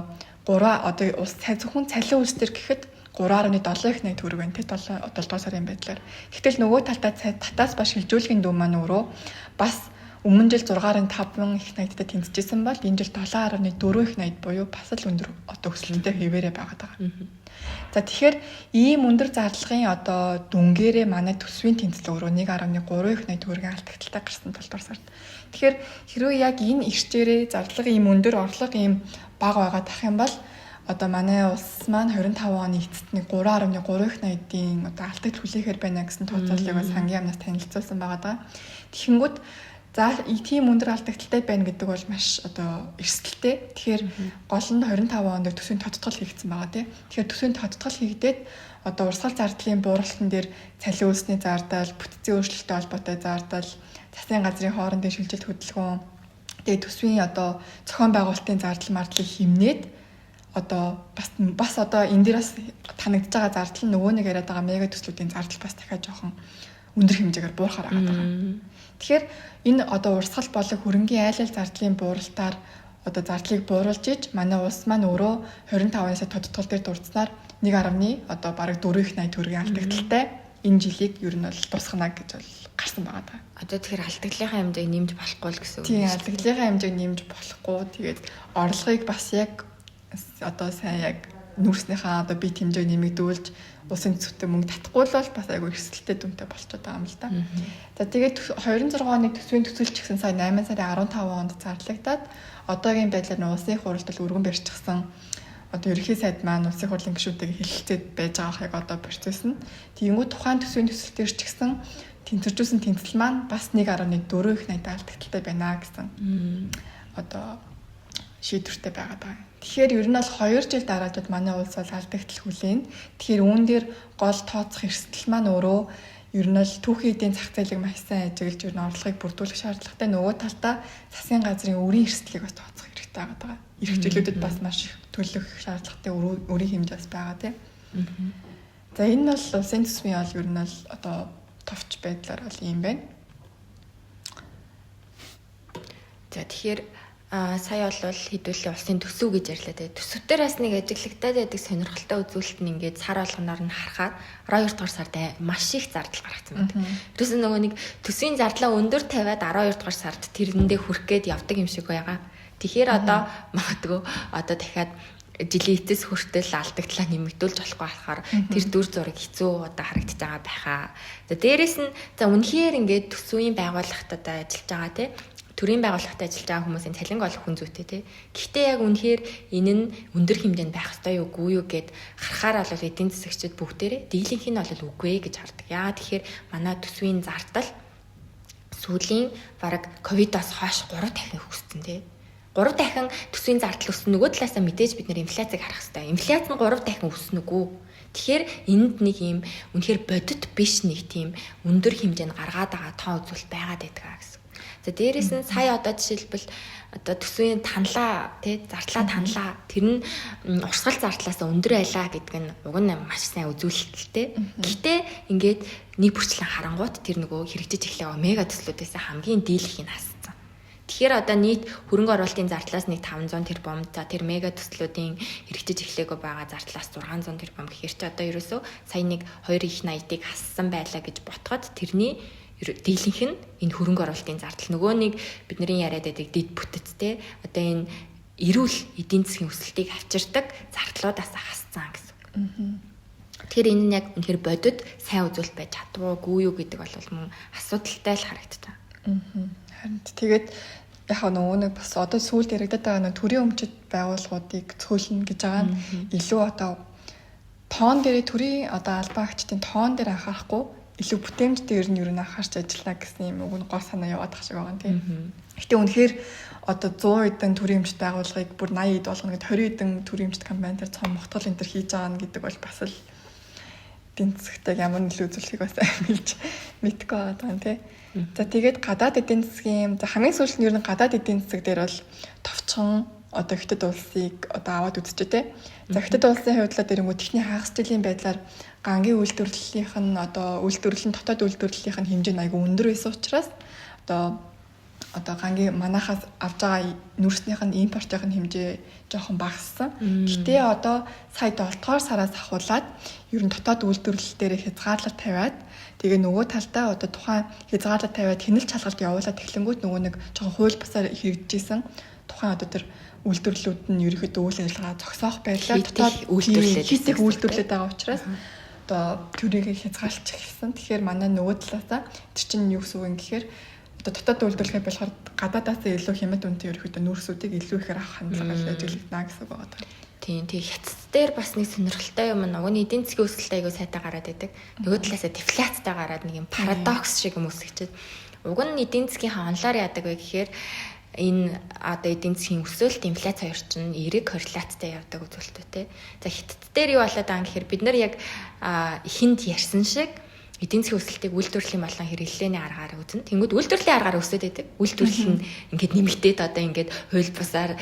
улс зөвхөн цалин хөлс төр гэхэд 3.7 их найд төгрөг байна те 7 дугаар сарын байдлаар. Гэтэл нөгөө талдаа татаас ба шилжүүлгийн дүн маань өөрөө бас өмнө жил 6.5 их найдтай тэнцэжсэн бол энэ жил 7.4 их найд буюу бас л өндөр одоо өсөлттэй хэвээрээ байгаа. За тэгэхээр ийм өндөр зарлагын одоо дүнгээрээ манай төсвийн тэнцэл өөрөө 1.3 их найд төгрөгийн алдагдaltaй гарсан 7 дугаар сард. Тэгэхээр хэрвээ яг энэ ирчээрээ зарлага ийм өндөр орлого ийм бага байгаа тах юм бол одоо манай улс маань 25 оны эцэст нэг 3.3 их найдын одоо алдагт хүлээхээр байна гэсэн тооцооллыг бас хамгийн амнаас танилцуулсан байгаа. Тэгэхэнгүүт за тийм өндөр алдагдaltaй байна гэдэг бол маш одоо эрсдэлтэй. Тэгэхээр гол нь 25 онд төсвийн тодтгол хийгдсэн байгаа тийм. Тэгэхээр төсвийн тодтгол хийгдээд одоо урсгал зардлын бууралтан дээр цалин үүсний зардал, бүтцийн өөрчлөлттэй холбоотой зардал, засгийн газрын хоорондын шилжилт хөдөлгөөн, тэгээд төсвийн одоо зохион байгуулалтын зардал мардлыг хэмнээд одоо бас одоо энэ дээрээс танагдж байгаа зардал нь нөгөө нэг яриад байгаа мега төслүүдийн зардал бас дахиад жоохон өндөр хэмжээгээр буурахаар байгаа. Тэгэхээр энэ одоо урсгал болон хөрөнгийн айл зардлын бууралтаар одоо зардлыг бууруулж иж манай улс маань өөрөө 25-аас тодтгол дээр дурдсанаар 1.4 их найд төгрөгийн алдагдaltaй энэ жилийг ер нь бол тусгана гэж бол гарсан байгаа. Одоо тэгэхээр алдагдлынхаа хэмжээг нэмж болохгүй л гэсэн үг. Тийм, алдагдлынхаа хэмжээг нэмж болохгүй. Тэгээд орлогыг бас яг одоо сайн яг нүүрснийхаа одоо бие хэмжээг нэмэгдүүлж улсын төсөвтэй мөнгө татахгүй л бас айгүй эрсдэлтэй дүнтэй болчиход байгаа юм л да. За тэгээд 26 оны төсвийн төсөлч гэсэн сая 8 сарын 15 онд зарлагдаад одоогийн байдлаар нь улсын хурлд өргөн барьчихсан одоо ерөнхий сайд маань улсын хурлын гишүүдтэйг хэлэлцээд байж байгаа хэрэг одоо процесс нь. Тэгэнгүүт тухайн төсвийн төсөлтөөр ч гэсэн тэнцвэржүүлсэн тэнцэл маань бас 1.4 их найд алдагдaltaй байна гэсэн одоо шийдвэртэй байгаа даа. Тэгэхээр ер нь бол 2 жил дараажид манай улс бол алдагдал хүлээн. Тэгэхээр үүн дээр гол тооцох эрсдэл маань өөрөө ер нь бол түүхийн эдийн зах зээлийг маш сайн ажиглаж ер нь орлогыг бүрдүүлэх шаардлагатай. Нөгөө талдаа засгийн газрын өрийн эрсдлийг бас тооцох хэрэгтэй байгаа. Ирэх жилүүдэд бас маш их төлөх шаардлагатай өрийн хэмжээ бас байгаа тийм. За энэ бол улсын төсвийн бол ер нь бол одоо товч байдлаар бол юм байна. За тэгэхээр сая бол хэдүүлээ улсын төсөв гэж ярьлаа те. Төсөвтөр бас нэг ажиглагтаад байдаг сонирхолтой үзүүлэлт нь ингээд сар болгоноор нь харахаар 12 дугаар сард маш их зардал гаргацсан байна. Тэрс нөгөө нэг төсвийн зардлаа өндөр тавиад 12 дугаар сард тэрэндээ хүрэх гээд явдаг юм шиг байгаа. Тэгэхээр одоо магадгүй одоо дахиад жилийн эцэс хүртэл алдагдлаа нэмэгдүүлж болохгүй болохоор тэр дүр зураг хэцүү одоо харагдаж байгаа байхаа. За дээрэс нь за үнэхээр ингээд төсвийн байгууллагатад ажиллаж байгаа те. Төрийн байгууллагад ажиллаж байгаа хүмүүсийн цалинг олох хүн зүйтэй тий. Гэхдээ яг үнэхээр энэ нь өндөр хэмжээнд байх ёстой юу үгүй юу гэд харахаар бол эдийн засагчид бүгдээрээ дийлэнх нь бол үгүй гэж хардаг. Яа тэгэхээр манай төсвийн зардал сүүлийн бараг ковидоос хойш 3 дахин өссөн тий. 3 дахин төсвийн зардал өссөн. Нөгөө талаасаа мэдээж бид нэр инфляцийг харах хэрэгтэй. Инфляц нь 3 дахин өснө үгүй. Тэгэхээр энд нэг юм үнэхээр бодит биш нэг тийм өндөр хэмжээнд гаргаад байгаа тоо үзүүлэлт байгаад байдаг гэсэн. За дээрээс нь сая одоо жишээлбэл одоо төсвийн танлаа тий зардлаа танлаа тэр нь урсгал зардлаас өндөр байлаа гэдэг нь уг нь маш сайн үзүүлэлттэй. Гэхдээ ингээд нэг бүрчлэн харангуут тэр нөгөө хэрэгжиж эхлэх мега төслүүдээс хамгийн дийлэх нь хассан. Тэгэхээр одоо нийт хөрөнгө оруулалтын зардлаас нэг 500 тэрбум за тэр мега төслүүдийн хэрэгжиж эхлэегүй байгаа зардлаас 600 тэрбум гэхээр чи одоо ерөөсөө сая нэг 2 их 80-ыг хассан байлаа гэж ботход тэрний дийлэнх нь энэ хөрөнгө оруулалтын зардал нөгөө нэг бидний яриад байдаг дэд бүтцтэй одоо энэ эрүүл эдийн засгийн өсөлтийг авчирдаг зардлуудаас хасцсан гэсэн. Тэгэхээр энэ нь яг үнэхээр бодит сайн үзүүлэлт байж чадваагүй юу гэдэг бол мөн асуудалтай л харагдаж байна. Харин тэгээд яг нөгөө нэг бас одоо сүүлд яригадаад байгаа нэг төрийн өмчит байгууллагуудыг цөөлнө гэж байгаа нь илүү одоо тоон дээр төрийн одоо албан агчдын тоон дээр анхаарахгүй илүү бүтээмж дээр нь юу н анхаарч ажиллана гэсэн юм үг нь гол санаа яваад тах шиг байгаа юм тийм. Гэтэ үнэхээр одоо 100 эдэн төрийн өмчит байгууллагыг бүр 80 эд болгоно гэд 20 эдэн төрийн өмчит компаниар цом мохтгол энэ төр хийж байгаа гэдэг бол бас л тэнцэгтэй ямар нөлөө үзүүлэхийг бас амилж мэдгүй байгаа юм тийм. За тэгээд гадаад эдийн засгийн хамгийн сүүлд нь юу н гадаад эдийн засаг дээр бол товчхон одоо хятад улсыг одоо аваад үзчихэ тэ. За хятад улсын хувьд л дэрнгүү техникийн хагасчлалын байдлаар гангийн үйлдвэрлэлийнх нь одоо үйлдвэрлэлийн дотоод үйлдвэрлэлийнх нь хэмжээ нь айгүй өндөр байсан учраас одоо одоо гангийн манахаас авж байгаа нүүрснийх нь импортын хэмжээ жоохон багассан. Гэтэ одоо сая 7 дугаар сараас ахуулаад ер нь дотоод үйлдвэрлэл дээр хязгаарлалт тавиад тэгээ нөгөө талдаа одоо тухайн хязгаарлалт тавиад хянилт шалгалт явуулаад эхлэнгүүт нөгөө нэг жоохон хууль бусаар хэрэгжижсэн тухайн одоо тэр үйлдвэрлэлүүд нь ерөөхдөө үйл ажиллагаа зогсоох байдлаар дотоод үйлдвэрлэлээд байгаа учраас одоо төрийг хязгаарлаж эхэлсэн. Тэгэхээр манай нөгөө талаасаа тэр чинь юу гэсэн үг юм гэхээр одоо дотоод үйлдвэрлэхээ болохоор гадаадаас илүү хямд үнэтэй ерөөхдөө нүүрсүүдийг илүү ихээр авах хандлагаар ажиллана гэсэн үг байна. Тийм хятад дээр бас нэг сонирхолтой юм нөгөө эдийн засгийн өсөлт аягүй сайтай гараад байдаг. Нөгөө талаасаа дефляцтай гараад нэг юм парадокс шиг юм үүсгэж. Уг нь эдийн засгийн хандлаар яадаг вэ гэхээр энэ одоо эдийн засгийн өсөлт инфляц хоёр чинь эерэг корреляцтай явдаг үзүүлэлттэй. За хятад дээр юу болоод байгаа юм гэхээр бид нар яг эхэнд ярьсан шиг эдийн засгийн өсөлтийг үйлдвэрлэлийн болон хэрэглээний аргаар үзнэ. Тэнгүүд үйлдвэрлэлийн аргаар өсөд байдаг. Үйлдвэрлэл нь ингээд нэмэгдээд одоо ингээд хууль бусаар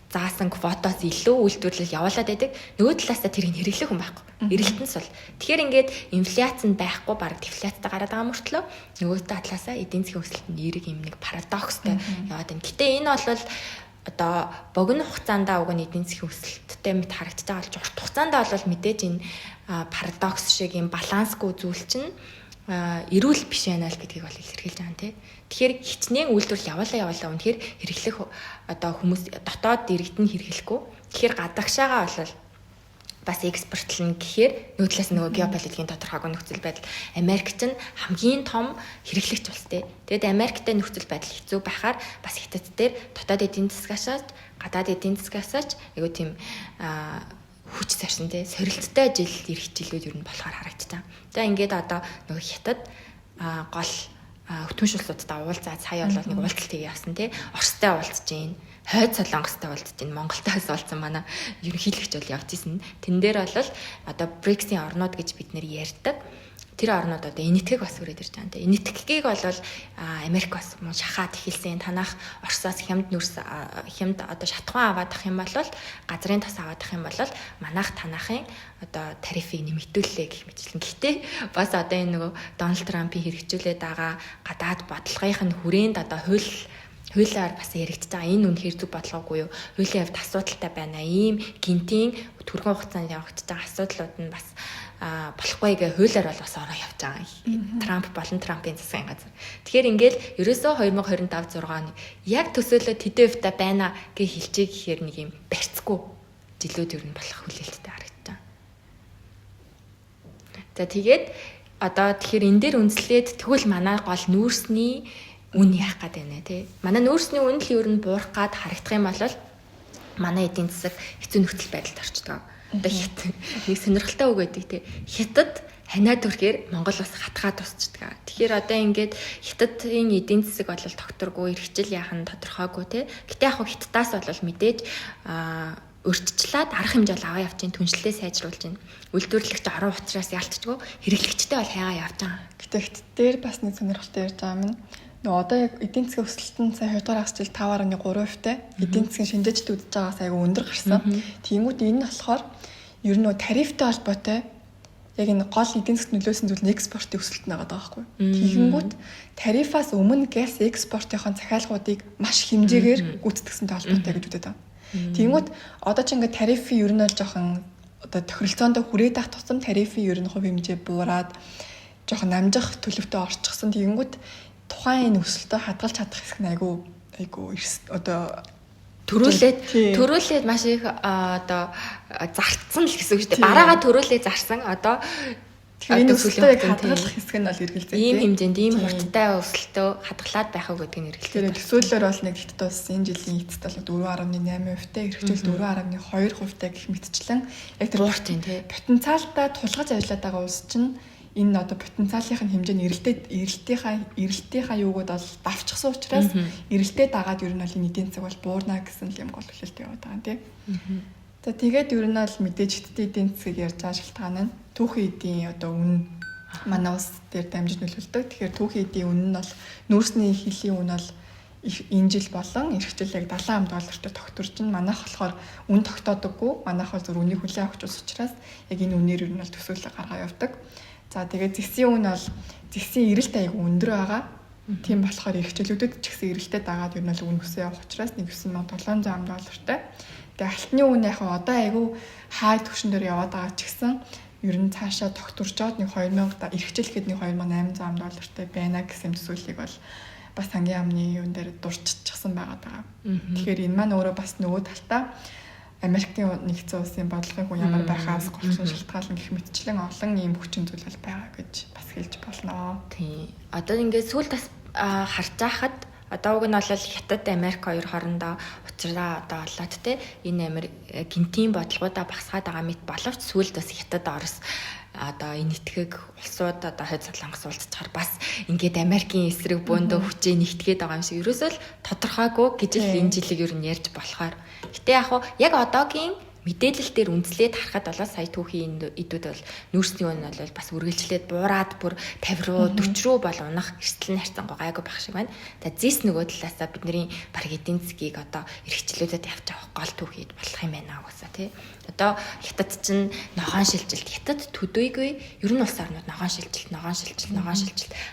заасан квотоос илүү үйлдвэрлэл явуулаад байдаг. Нөгөө талаасаа тэрийг хэрэглэх хүн байхгүй. Эргэлтэнс бол. Тэгэхээр ингээд инфляц нь байхгүй баг дефляцтай гараад байгаа мөртлөө нөгөө талаасаа эдийн засгийн өсөлт нь эерэг юм нэг парадокстой яваад байна. Гэтэ энэ бол одоо богино хугацаанд уг нь эдийн засгийн өсөлттэй мэт харагдаж байгаа болж урт хугацаанд бол мэдээж энэ парадокс шиг юм балансгүй зүйл чинь эрүүл биш байна л гэдгийг бол илэрхийлж байгаа юм тий. Тэгэхээр хичнээн үйлдвэрлэл явуулаа үнэхээр хэрэглэх одоо хүмүүс дотоод иргэд нь хэрэглэхгүй. Тэгэхээр гадагшаага бол бас экспортлно гэхээр нөгөө талаас нөгөө геополитикийн тодорхойгүй нөхцөл байдал Америкт нь хамгийн том хэрэглэгч улс тий. Тэгэд Америктэй нөхцөл байдал хэцүү байхаар бас хятад дээр дотоод эдийн засгаас гадаад эдийн засгаас айгуу тийм хүч зарсан тий сорилттой жил ирэх жилүүд ер нь болохоор харагдчихсан. За ингээд одоо нөгөө хятад гол хөтмөш улсуудтай уулзаад сая болоод нэг уулзалтыг явсан тий Оростой уулзж гин хойд Солонгостой уулзж гин Монголтойс уулзсан манай ерөнхийлөгч бол явж исэн. Тэн дээр бол одоо БРИКС-ийн орнууд гэж бид нэр ярьдаг. Тэр орнууд одоо энэтхэг бас үрээд ирж байгаа юм. Энэтхэгийг бол Америк бас муу шахаад эхэлсэн. Танах Оросоос хямд одоо шатхуун аваад ах юм бол газрын тос аваад ах юм бол манайх танахын одоо тарифыг нэмэгдүүлээ гэх мэтлэн. Гэхдээ бас одоо энэ нөгөө Дональд Трампын хэрэгжүүлээд байгаа гадаад бодлогын нь хүрээнд одоо хуулиар бас яригдж байгаа. Энэ үнэхээр зүг бодлогогүй юу? Хуулийн хувьд асуудалтай байна. Ийм гинтийн түргэн хугацаанд явагдаж байгаа асуудлууд нь бас болохгүй гэ хуулиар бол бас ороо явж байгаа. Трамп болон Трампын засгийн газар. Тэгэхээр ингээл ерөөсөө 2025 6 оны яг төсөөлөд хэдэн хувьтай байна гэж хэлчихээ гэхээр нэг юм барьцгүй жилүүд ер нь болох хүлээлттэй харагдаж байна. За тэгээд одоо тэгэхээр энэ дээр үнслээд тэгвэл манай гол нүүрсний үн яах гээд байна те. Манай нүүрсний үн л ер нь буурах гад харагдах юм бол манай эдийн засаг хэцүү нөхцөл байдалд орчдөг. Одоо нэг сонирхолтой үг байдаг те. Хятад ханаад өрхөөр Монгол бас хатгаад тусчдаг. Тэгэхээр одоо ингээд хятадын эдийн засаг бол тогтворгүй, эрхжил яах нь тодорхойгүй те. Гэтэ яг хятадаас бол мэдээж өртчлээд арга хэмжээ аваа явж чинь түншлээ сайжруулж чинь үйлдвэрлэгч 10 учраас ялцчихгүй хэрэглэгчтэй бол хайгаа явж байгаа. Гэтэ хятад дээр бас нэг сонирхолтой ярьж байгаа юм. Нөгөө одоо яг эдийн засгийн өсөлт нь сая 2 дугаар хагасжил 5.3%-тай эдийн засгийн шинжээчд үзэж байгаас айгүй өндөр гарсан. Тиймүүд энэ нь болохоор ер нь тарифтай холбоотой яг энэ гол эдийн засгт нөлөөсөн зүйл нь экспортын өсөлт нэгээд байгаа байхгүй. Тэгэнгүүт тарифаас өмнө газ экспортын захиалгуудыг маш хэмжээгээр гүйцэтгсэнтэй холбоотой гэж үздэг. Тэгэнгүүт одоо ч ингээд тарифын ер нь бол жоохон одоо тохиролцоонд хүрээд ах тусам тарифын ер нь хувь хэмжээ буураад жоохон намжих төлөвтэй орчихсон. Тэгэнгүүт тухайн энэ өсөлтөө хадгалж чадах хэсэг нь айгүй одоо төрүүлээд маш их одоо зарцсан л гэсэн үг шүү дээ. Бараагаа төрүүлээ зарсан. Одоо тэгэхээр энэ өсөлтөө хадгалах хэсэг нь бол эргэлзээ. Ийм хэмжээнд ийм хурдтай өсөлтөө хадгалаад байх уу гэдэг нь эргэлзээ. Тэгэхээр төсөөллөөр бол нэг хэд тус энэ жилийн эцэст бол 4.8%-тай, эрхжил 4.2%-тай гэх мэтчлэн яг тэр потенциалтай тулгаж ажиллаад байгаа улс чинь энэ одоо потенциалын хэмжээний эрэлтийнхаа юугууд бол давчсан учраас эрэлтээ дагаад ер нь бол энэ эдийн засаг бол буурна гэсэн юм гол хэлэлт яваад байгаа юм тий. За тэгээд ер нь бол мэдээж хятадын эдийн засгийг ярьж байгаа шалтгаан нь түүхэн эдийн одоо үнэ манай улс дээр дамжиж нөлөөлдөг. Тэгэхээр түүхэн эдийн үнэ нь бол нүүрсний хилийн үнэ бол энэ жил болон эрхжил яг $70 тогтворч нь манайх болохоор үн тогтоодоггүй. Манайх бол зөв үнийг хүлээн авч ус учраас яг энэ үнээр ер нь бол төсөөлөл гаргаа явдаг. За тэгээд зэгсийн үн бол зэгсийн эрэлт аяг өндөр байгаа. Тийм болохоор эрхчлэгчдүүд ч гэсэн эрэлтэд дагаад ер нь л үн өсөө явах учраас $9700. Тэгээ алтны үн яг одоо айгүй хай түвшин дээр яваад байгаа ч гэсэн ер нь цаашаа тогтворч жоод нэг 2000 эрхчлэхэд нэг $2800 байна гэсэн төсөөллийг бол бас сангийн яамны юун дээр дурччихсан байгаа. Тэгэхээр энэ маань өөрөө бас нөгөө талтаа Америкийн нэгдсэн улсын бодлогын хүн ямар байхаас голшин шалтгаална гэх мэтчлэн олон ийм хүчин зүйлэл байгаа гэж бас хэлж болно. Тийм. Одоо ингээд сүүл тас харж байхад одоо уг нь бол Хятад Америк хоёр хоорондоо учраа одоо болоод те энэ гинтийн бодлогуудаа багсгаад байгаа мэт боловч сүүл тас Хятад Орос одоо энэ итгээг улсууд одоо хойд Солонгос уулзчихаар бас ингээд Америкийн эсрэг бөөндөө хүчээ нэгтгээд байгаа юм шиг ерөөсөө л тодорхойгүй гэж л энэ жилиг ер нь ярьж болохоор. Гэтэ яг одоогийн мэдээлэл дээр үндэслээд харахад бол сая түүхийн идүүд бол нүүрсний үн бол бас үргэлжлээд буураад бүр 50 руу 40 руу бол унах эрсдэл нь харьцангуй гайгүй байх шиг байна. За зис нөгөө талаасаа бидний баг эдийн засгийг одоо эрхчлүүлээд явж авах гол түүхийд болох юм байна угаасаа тий. Одоо Хятад чинь ногоон шилжилт Хятад төдөөгүй ер нь улс орнууд ногоон шилжилт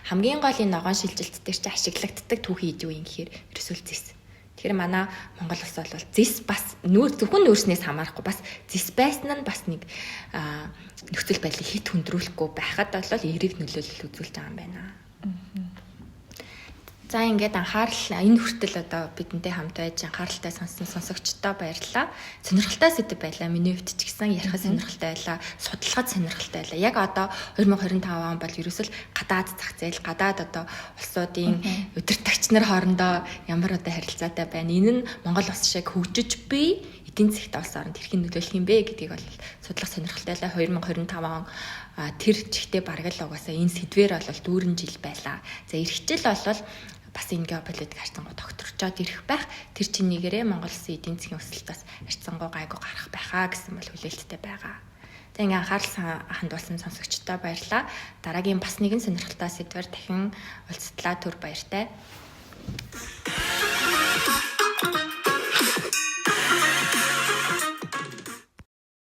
хамгийн гол энэ ногоон шилжилт дээр чи ашиглагддаг түүхий идүү юм гэхээр ерөөсөө зис. Тэгэхээр манай Монгол улс бол зис бас зөвхөн нөөцнээс хамаарахгүй бас зис байсан нь бас нэг нөхцөл байдлыг хит хөндрүүлэхгүй байхад бол эерэг нөлөөлөл үзүүлж байгаа юм байна. За ингээд анхаарал энэ хүртэл одоо бидэнтэй хамт байж анхааралтай сонссон сонсогчдоо баярлалаа. Сонирхолтой сэдв байлаа. Миний хувьд ч гэсэн ярих сонирхолтой байлаа. Судалгад сонирхолтой байлаа. Яг одоо 2025 он бол ерөөсөл гадаад зах зээл, гадаад одоо улсуудын удирдагч нар хоорондоо ямар одоо харилцаатай байна. Энэ нь Монгол улс шиг хөгжиж буй эдийн засгт улс оронд хэрхэн нөлөөлөх юм бэ гэдгийг бол судлах сонирхолтой байлаа. 2025 он тэр чигтээ бараг л угаасаа энэ сэдвэр бол дүүрэн жил байлаа. За эх жил бол бас энэ геополитик харьцангуй тогтворчоод ирэх байх. Тэр чинийгээрээ Монгол улсын эдийн засгийн өсөлт бас харьцангуй гайгүй гарах байхаа гэсэн бол хүлээлттэй байгаа. За ингээ анхаарал хандуулсан сонсогчдоо баярлалаа. Дараагийн бас нэгэн сонирхолтой сэдвээр дахин уулзтлаа. Түр баяртай.